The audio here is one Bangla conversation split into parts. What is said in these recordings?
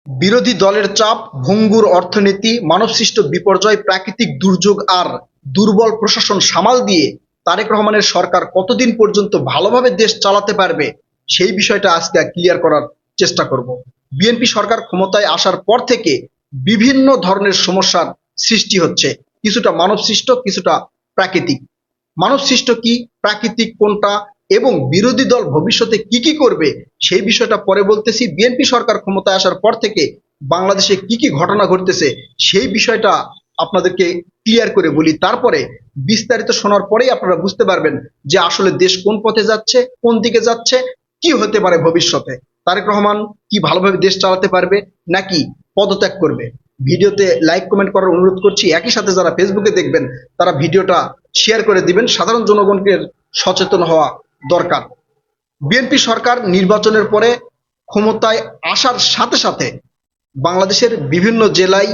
বিরোধী দলের চাপ, ভঙ্গুর অর্থনীতি, মানবসৃষ্ট বিপর্যয়, প্রাকৃতিক দুর্যোগ আর দুর্বল প্রশাসন সামাল দিয়ে তারেক রহমানের সরকার কতদিন পর্যন্ত ভালোভাবে দেশ চালাতে পারবে সেই বিষয়টা আজকে ক্লিয়ার করার চেষ্টা করব। বিএনপি সরকার ক্ষমতায় আসার পর থেকে বিভিন্ন ধরনের সমস্যার সৃষ্টি হচ্ছে, কিছুটা মানবসৃষ্ট, কিছুটা প্রাকৃতিক। মানবসৃষ্ট কি, প্রাকৃতিক কোনটা এবং বিরোধী দল ভবিষ্যতে কি কি করবে সেই বিষয়টা পরে বলতেছি। বিএনপি সরকার ক্ষমতায় আসার পর থেকে বাংলাদেশে কি কি ঘটনা ঘটতেছে সেই বিষয়টা আপনাদেরকে ক্লিয়ার করে বলি, তারপরে বিস্তারিত শোনার পরেই আপনারা বুঝতে পারবেন যে আসলে দেশ কোন পথে যাচ্ছে, কোন দিকে যাচ্ছে, কি হতে পারে ভবিষ্যতে। তারেক রহমান কি ভালোভাবে দেশ চালাতে পারবে নাকি পদত্যাগ করবে? ভিডিওতে লাইক কমেন্ট করার অনুরোধ করছি। একই সাথে যারা ফেসবুকে দেখবেন তারা ভিডিওটা শেয়ার করে দিবেন, সাধারণ জনগণকে সচেতন হওয়া দরকার। বিএনপি সরকার নির্বাচনের পরে ক্ষমতায় আসার সাথে সাথে বাংলাদেশের বিভিন্ন জেলায়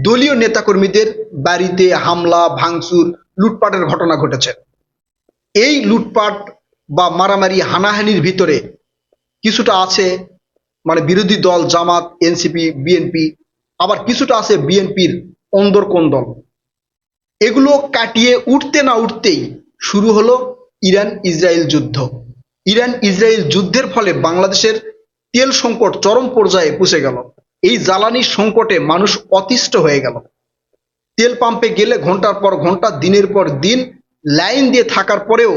দলীয় নেতাকর্মীদের বাড়িতে হামলা, ভাঙচুর, লুটপাটের ঘটনা ঘটেছে। এই লুটপাট বা মারামারি, হানাহানির ভিতরে কিছুটা আছে মানে বিরোধী দল জামাত, এনসিপি, বিএনপি, আবার কিছুটা আছে বিএনপির অন্দর কোন দল। এগুলো কাটিয়ে উঠতে না উঠতেই শুরু হলো ইরান ইসরায়েল যুদ্ধ। ইরান ইসরায়েল যুদ্ধের ফলে বাংলাদেশের তেল সংকট চরম পর্যায়ে পৌঁছে গেল। এই জ্বালানি সংকটে মানুষ অতিষ্ঠ হয়ে গেল। তেল পাম্পে গেলে ঘন্টার পর ঘন্টা, দিনের পর দিন লাইন দিয়ে থাকার পরেও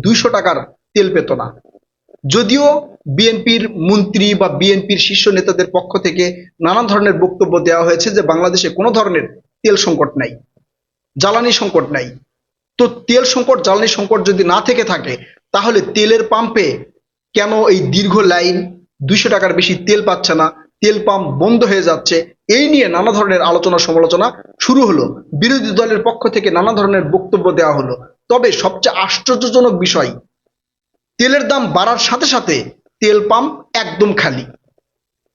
200 টাকার তেল পেত না। যদিও বিএনপির মন্ত্রী বা বিএনপির শীর্ষ নেতাদের পক্ষ থেকে নানান ধরনের বক্তব্য দেওয়া হয়েছে যে বাংলাদেশে কোনো ধরনের তেল সংকট নাই, জ্বালানি সংকট নাই। তো তেল সংকট, জ্বালানি সংকট যদি না থেকে থাকে তাহলে তেলের পাম্পে কেন এই দীর্ঘ লাইন, 200 টাকার বেশি তেল পাচ্ছে না, তেল পাম্প বন্ধ হয়ে যাচ্ছে, এই নিয়ে নানা ধরনের আলোচনা সমালোচনা শুরু হলো। বিরোধী দলের পক্ষ থেকে নানা ধরনের বক্তব্য দেওয়া হলো। তবে সবচেয়ে আশ্চর্যজনক বিষয়, তেলের দাম বাড়ার সাথে সাথে তেল পাম্প একদম খালি।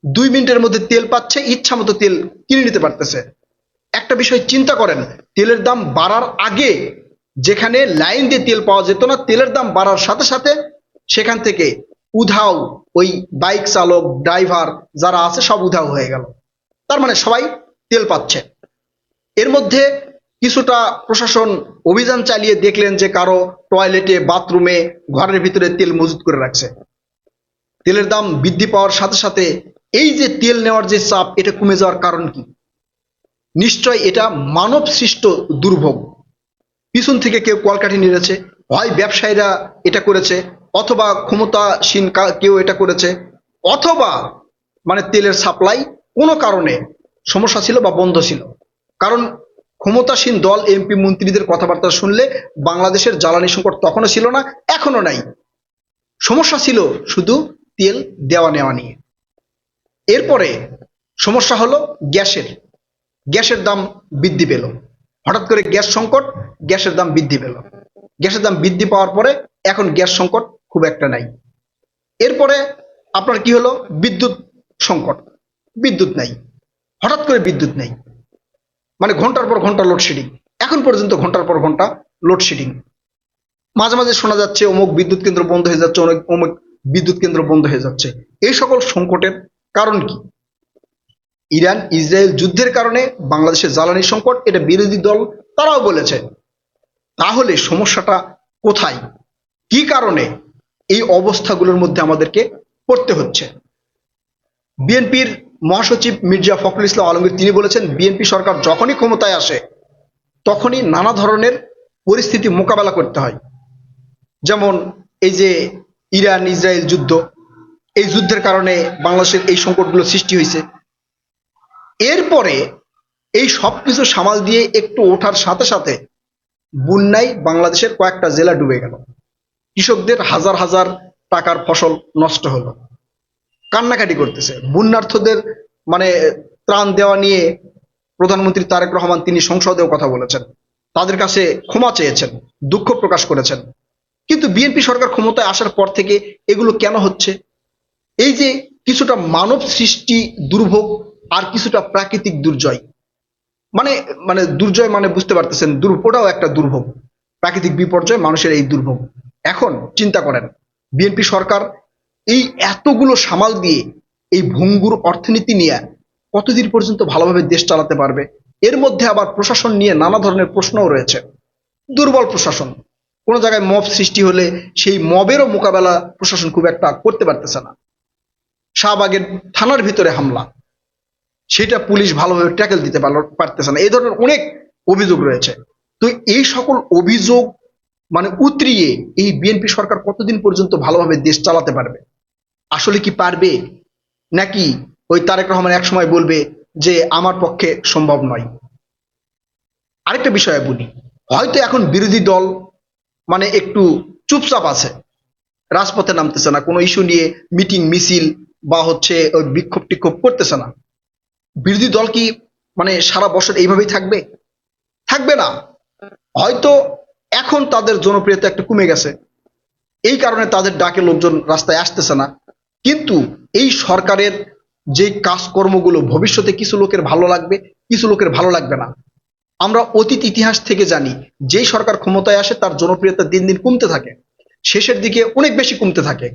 2 মিনিটের মধ্যে তেল পাচ্ছে, ইচ্ছা মতো তেল কিনে নিতে পারতেছে। একটা বিষয় চিন্তা করেন, তেলের দাম বাড়ার আগে যেখানে লাইন দিয়ে তেল পাওয়া যেত না, তেলের দাম বাড়ার সাথে সাথে সেখান থেকে উধাও ওই বাইক চালক, ড্রাইভার যারা আছে সব উধাও হয়ে গেল। তার মানে সবাই তেল পাচ্ছে। এর মধ্যে কিছুটা প্রশাসন অভিযান চালিয়ে দেখলেন যে কারো টয়লেটে, বাথরুমে, ঘরের ভিতরে তেল মজুত করে রাখছে। তেলের দাম বৃদ্ধি পাওয়ার সাথে সাথে এই যে তেল নেওয়ার যে চাপ, এটা কমে যাওয়ার কারণ কি? নিশ্চয় এটা মানব সৃষ্ট দুর্ভোগ। পিছন থেকে কেউ কলকাঠি নেড়েছে, হয় ব্যবসায়ীরা এটা করেছে, অথবা ক্ষমতাসীন কেউ এটা করেছে, অথবা মানে তেলের সাপ্লাই কোনো কারণে সমস্যা ছিল বা বন্ধ ছিল। কারণ ক্ষমতাসীন দল, এমপি, মন্ত্রীদের কথাবার্তা শুনলে বাংলাদেশের জ্বালানি সংকট তখনও ছিল না, এখনো নাই। সমস্যা ছিল শুধু তেল দেওয়া নেওয়া নিয়ে। এরপরে সমস্যা হলো গ্যাসের। গ্যাসের দাম বৃদ্ধি পেল, হঠাৎ করে গ্যাস সংকট, গ্যাসের দাম বৃদ্ধি পেল। গ্যাসের দাম বৃদ্ধি পাওয়ার পরে এখন গ্যাস সংকট খুব একটা নাই। এরপরে আপনার কি হলো? বিদ্যুৎ সংকট, বিদ্যুৎ নাই, হঠাৎ করে বিদ্যুৎ নেই, মানে ঘন্টার পর ঘন্টা লোডশেডিং। এখন পর্যন্ত ঘন্টার পর ঘন্টা লোডশেডিং। মাঝে মাঝে শোনা যাচ্ছে অমুক বিদ্যুৎ কেন্দ্র বন্ধ হয়ে যাচ্ছে, অমুক বিদ্যুৎ কেন্দ্র বন্ধ হয়ে যাচ্ছে। এই সকল সংকটের কারণ কি? ইরান ইসরায়েল যুদ্ধের কারণে বাংলাদেশের জ্বালানি সংকট, এটা বিরোধী দল তারাও বলেছে। তাহলে সমস্যাটা কোথায়, কি কারণে এই অবস্থাগুলোর মধ্যে আমাদেরকে পড়তে হচ্ছে? বিএনপির মহাসচিব মির্জা ফখরুল ইসলাম আলমগীর তিনি বলেছেন, বিএনপি সরকার যখনই ক্ষমতায় আসে তখনই নানা ধরনের পরিস্থিতি মোকাবেলা করতে হয়। যেমন এই যে ইরান ইসরায়েল যুদ্ধ, এই যুদ্ধের কারণে বাংলাদেশের এই সংকটগুলো সৃষ্টি হয়েছে। এরপরে এই সব কিছু সামাল দিয়ে একটু ওঠার সাথে সাথে বন্যায় বাংলাদেশের কয়েকটা জেলা ডুবে গেল, কৃষকদের হাজার হাজার টাকার ফসল নষ্ট হলো, কান্নাকাটি করতেছে। বন্যার্থদের মানে ত্রাণ দেওয়া নিয়ে প্রধানমন্ত্রী তারেক রহমান তিনি সংসদেও কথা বলেছেন, তাদের কাছে ক্ষমা চেয়েছেন, দুঃখ প্রকাশ করেছেন। কিন্তু বিএনপি সরকার ক্ষমতায় আসার পর থেকে এগুলো কেন হচ্ছে? এই যে কিছুটা মানব সৃষ্টি দুর্ভোগ আর কিছুটা প্রাকৃতিক দুর্জয়, মানে মানে দুর্জয় মানে বুঝতে পারতেছেন, ওটাও একটা দুর্ভোগ, প্রাকৃতিক বিপর্যয়, মানুষের এই দুর্ভোগ। এখন চিন্তা করেন, বিএনপি সরকার এই এতগুলো সামাল দিয়ে এই ভঙ্গুর অর্থনীতি নিয়ে কতদিন পর্যন্ত ভালোভাবে দেশ চালাতে পারবে? এর মধ্যে আবার প্রশাসন নিয়ে নানা ধরনের প্রশ্নও রয়েছে। দুর্বল প্রশাসন, কোনো জায়গায় মব সৃষ্টি হলে সেই মবেরও মোকাবেলা প্রশাসন খুব একটা করতে পারতেছে না। শাহবাগের থানার ভিতরে হামলা, সেটা পুলিশ ভালোভাবে ট্যাকেল দিতে পারতেছে না। এই ধরনের অনেক অভিযোগ রয়েছে। তো এই সকল অভিযোগ মানে উতরিয়ে এই বিএনপি সরকার কতদিন পর্যন্ত ভালোভাবে দেশ চালাতে পারবে? আসলে কি পারবে, নাকি ওই তারেক রহমান এক সময় বলবে যে আমার পক্ষে সম্ভব নয়? আরেকটা বিষয়ে বলি, হয়তো এখন বিরোধী দল মানে একটু চুপচাপ আছে, রাজপথে নামতেছে না, কোনো ইস্যু নিয়ে মিটিং মিছিল বা হচ্ছে ওই বিক্ষোভ টিক্ষোভ করতেছে না। বিরোধী দল কি মানে সারা বছর এইভাবেই থাকবে? থাকবে না। হয়তো এখন তাদের জনপ্রিয়তা একটু কমে গেছে, এই কারণে তাদের ডাকে লোকজন রাস্তায় আসতেছে না। কিন্তু এই সরকারের যে কাজকর্মগুলো ভবিষ্যতে কিছু লোকের ভালো লাগবে, কিছু লোকের ভালো লাগবে না। আমরা অতীত ইতিহাস থেকে জানি, যেই সরকার ক্ষমতায় আসে তার জনপ্রিয়তা দিন দিন কমতে থাকে, শেষের দিকে অনেক বেশি কমতে থাকে।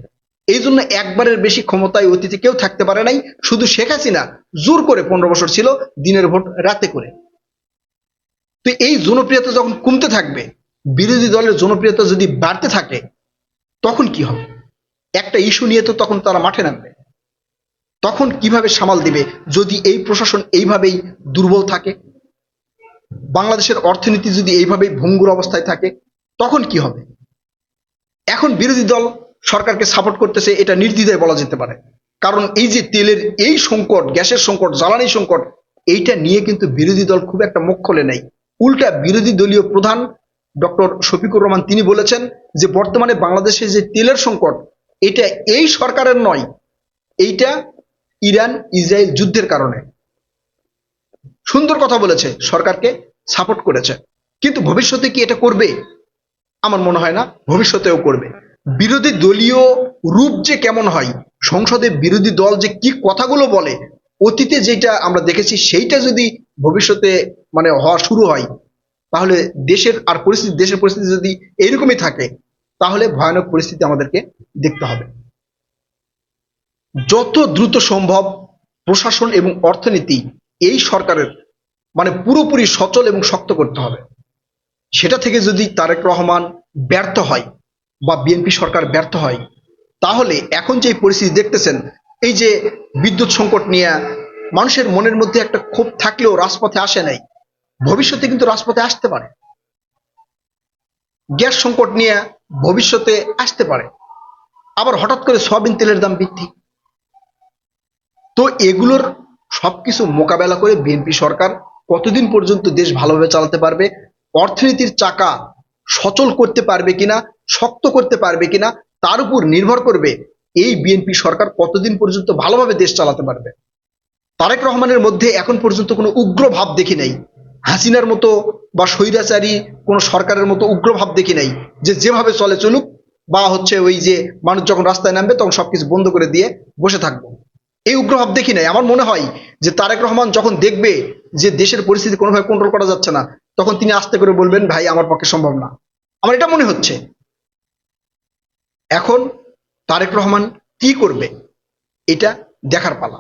এই জন্য একবারের বেশি ক্ষমতায় অতীতে কেউ থাকতে পারে নাই। শুধু শেখ হাসিনা জোর করে 15 বছর ছিল, দিনের ভোট রাতে করে। তো এই জনপ্রিয়তা যখন কমতে থাকবে, বিরোধী দলের জনপ্রিয়তা যদি বাড়তে থাকে, তখন কি হবে? একটা ইস্যু নিয়ে তো তখন তারা মাঠে নামবে। তখন কিভাবে সামাল দিবে যদি এই প্রশাসন এইভাবেই দুর্বল থাকে? বাংলাদেশের অর্থনীতি যদি এইভাবেই ভঙ্গুর অবস্থায় থাকে, তখন কি হবে? এখন বিরোধী দল সরকারকে সাপোর্ট করতেছে, এটা নির্দ্বিধায় বলা যেতে পারে। কারণ এই যে তেলের এই সংকট, গ্যাসের সংকট, জ্বালানি সংকট, এইটা নিয়ে কিন্তু বিরোধী দল খুব একটা মুখ খোলে নাই। উল্টা বিরোধী দলীয় প্রধান ডক্টর শফিকুর রহমান তিনি বলেছেন যে বর্তমানে বাংলাদেশে যে তেলের সংকট, এটা এই সরকারের নয়, এইটা ইরান ইসরায়েল যুদ্ধের কারণে। সুন্দর কথা বলেছে, সরকারকে সাপোর্ট করেছে। কিন্তু ভবিষ্যতে কি এটা করবে? আমার মনে হয় না ভবিষ্যতেও করবে। বিরোধী দলীয় রূপ যে কেমন হয়, সংসদে বিরোধী দল যে কি কথাগুলো বলে, অতীতে যেটা আমরা দেখেছি সেইটা যদি ভবিষ্যতে মানে হওয়া শুরু হয়, তাহলে দেশের পরিস্থিতি যদি এইরকমই থাকে, তাহলে ভয়ানক পরিস্থিতি আমাদেরকে দেখতে হবে। যত দ্রুত সম্ভব প্রশাসন এবং অর্থনীতি এই সরকারের মানে পুরোপুরি সচল এবং শক্ত করতে হবে। সেটা থেকে যদি তারেক রহমান ব্যর্থ হয় বা বিএনপি সরকার ব্যর্থ হয়, তাহলে এখন যে পরিস্থিতি দেখতেছেন, এই যে বিদ্যুৎ সংকট নিয়ে মানুষের মনের মধ্যে একটা ক্ষোভ থাকলেও রাজপথে আসে নাই, ভবিষ্যতে কিন্তু রাজপথে আসতে পারে। গ্যাস সংকট নিয়ে ভবিষ্যতে আসতে পারে। আবার হঠাৎ করে সয়াবিন তেলের দাম বৃদ্ধি। তো এগুলোর সবকিছু মোকাবেলা করে বিএনপি সরকার কতদিন পর্যন্ত দেশ ভালোভাবে চালাতে পারবে, অর্থনীতির চাকা সচল করতে পারবে কিনা, শক্ত করতে পারবে কিনা, তার উপর নির্ভর করবে এই বিএনপি সরকার কতদিন পর্যন্ত ভালোভাবে দেশ চালাতে পারবে। তারেক রহমানের মধ্যে এখন পর্যন্ত কোনো উগ্র ভাব দেখি নাই, হাসিনার মতো বা স্বৈরাচারী কোনো সরকারের মতো উগ্র ভাব দেখি নাই যে যেভাবে চলে চলুক, বা হচ্ছে ওই যে মানুষ যখন রাস্তায় নামবে তখন সবকিছু বন্ধ করে দিয়ে বসে থাকবো, এই উগ্রভাব দেখি নাই। আমার মনে হয় যে তারেক রহমান যখন দেখবে যে দেশের পরিস্থিতি কোনোভাবে কন্ট্রোল করা যাচ্ছে না, তখন তিনি আস্তে করে বলবেন ভাই আমার পক্ষে সম্ভব না। আমার এটা মনে হচ্ছে। এখন তারেক রহমান কি করবে এটা দেখার পালা।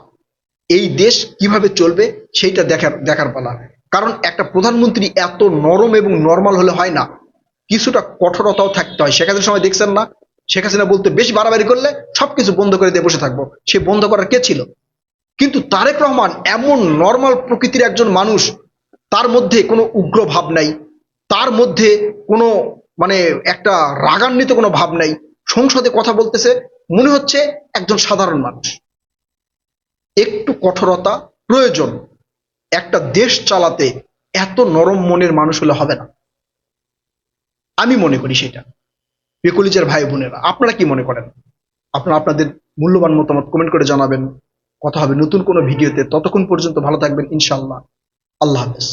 এই দেশ কিভাবে চলবে সেইটা দেখার পালা। কারণ একটা প্রধানমন্ত্রী এত নরম এবং নর্মাল হলে হয় না, কিছুটা কঠোরতাও থাকতে হয়। শেখ হাসিনার সময় দেখছেন না, শেখ হাসিনা বলতে বেশি বাড়াবাড়ি করলে সবকিছু বন্ধ করে দিয়ে বসে থাকবো, সে বন্ধ করার কে ছিল? কিন্তু তারেক রহমান এমন নর্মাল প্রকৃতির একজন মানুষ, তার মধ্যে কোনো উগ্র ভাব নাই, তার মধ্যে কোনো মানে একটা রাগান্বিত কোনো ভাব নাই। সংসদে কথা বলতেছে, মনে হচ্ছে একজন সাধারণ মানুষ। একটু কঠোরতা প্রয়োজন, একটা দেশ চালাতে এত নরম মনের মানুষ হলে হবে না, আমি মনে করি সেটা। বেকুলিজের ভাই বোনেরা, আপনারা কি মনে করেন? আপনারা আপনাদের মূল্যবান মতামত কমেন্ট করে জানাবেন। কথা হবে নতুন কোনো ভিডিওতে, ততক্ষণ পর্যন্ত ভালো থাকবেন ইনশাআল্লাহ। আল্লাহ হাফেজ।